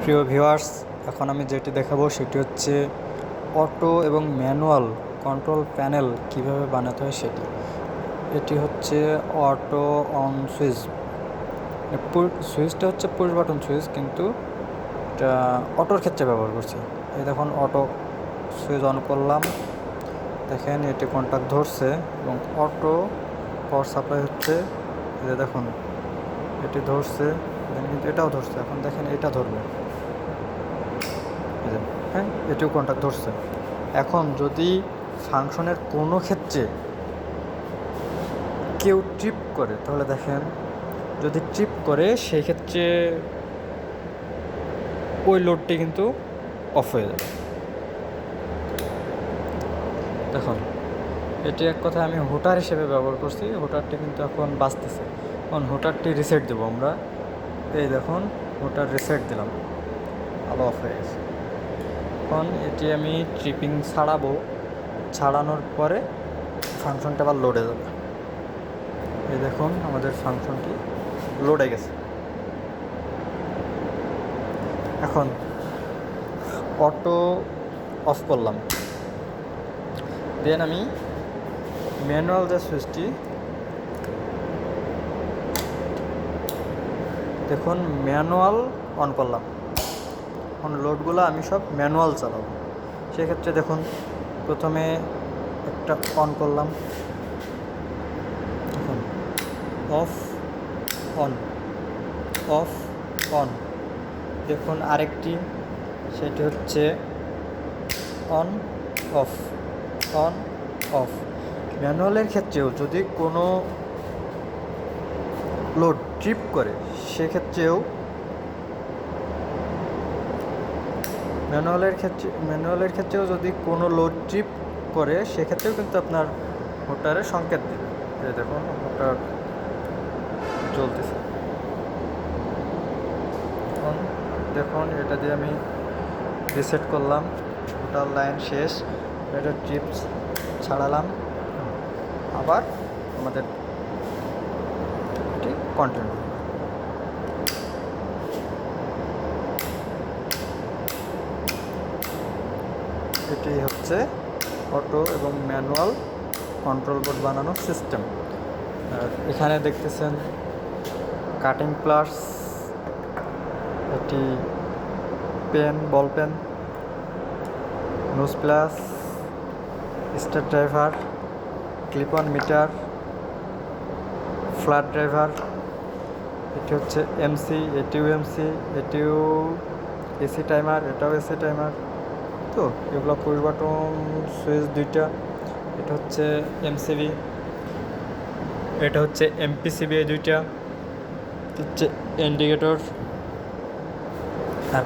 প্রিয় ভিউয়ার্স, এখন আমি যেটি দেখাবো সেটি হচ্ছে অটো এবং ম্যানুয়াল কন্ট্রোল প্যানেল কিভাবে বানাতে হয় সেটি। এটি হচ্ছে অটো অন সুইচ। সুইচটা হচ্ছে পুশ বাটন সুইচ, কিন্তু এটা অটোর ক্ষেত্রে ব্যবহার করছি। এই দেখুন, অটো সুইচ অন করলাম, দেখেন এটি কন্ট্যাক্ট ধরছে এবং অটো পাওয়ার সাপ্লাই হচ্ছে। এই যে দেখুন, এটি ধরছে, কিন্তু এটাও ধরছে। এখন দেখেন এটা ধরবে, হ্যাঁ, এটিও কন্ট্যাক্ট ধরছে। এখন যদি ফাংশনের কোনো ক্ষেত্রে কেউ ট্রিপ করে, তাহলে দেখেন, যদি ট্রিপ করে সেই ক্ষেত্রে ওই লোডটি কিন্তু অফ হয়ে যাবে। দেখুন, এটি এক কথা আমি হুটার হিসেবে ব্যবহার করছি। হুটারটি কিন্তু এখন বাজতেছে। এখন হুটারটি রিসেট দেবো আমরা। এই দেখুন, হুটার রিসেট দিলাম, আলো অফ হয়ে গেছে। এখন এটি আমি ট্রিপিং ছাড়াবো, ছাড়ানোর পরে ফাংশনটা আবার লোডে যাবে। এই দেখুন, আমাদের ফাংশনটি লোডে গেছে। এখন অটো অফ করলাম, দেন আমি ম্যানুয়াল যে সুইচটি, দেখুন ম্যানুয়াল অন করলাম। এখন লোডগুলো আমি সব ম্যানুয়াল চালাবো। সেক্ষেত্রে দেখুন, প্রথমে একটা অন করলাম, দেখুন অফ অন, অফ অন। দেখুন আরেকটি, সেটি হচ্ছে অন অফ, অন অফ। ম্যানুয়ালের ক্ষেত্রেও যদি কোনো লোড ট্রিপ করে, সেক্ষেত্রেও ম্যানুয়ালের ক্ষেত্রেও যদি কোনো লোড ট্রিপ করে, সেক্ষেত্রেও কিন্তু আপনার মোটরে সংকেত দেবে। এই দেখুন, মোটর জ্বলতেছে। এখন দেখুন, এটা দিয়ে আমি রিসেট করলাম, টোটাল লাইন শেষ। এটা ট্রিপস ছাড়ালাম, আবার আমাদের এটি কন্টিনিউ। এটি হচ্ছে অটো এবং ম্যানুয়াল কন্ট্রোল বোর্ড বানানোর সিস্টেম। আর এখানে দেখতেছেন কাটিং প্লাস, এটি pen, ball pen, nose pliers, star driver, clip on meter, flat driver. এটি হচ্ছে এমসি, এটিও এমসি, এটিও এসি টাইমার, এটাও এসি টাইমার। তো এগুলো পুশ বাটন সুইচ দুইটা। এটা হচ্ছে এমসিবি, এটা হচ্ছে এমপিসিবি, এই দুইটা হচ্ছে ইন্ডিকেটর। আর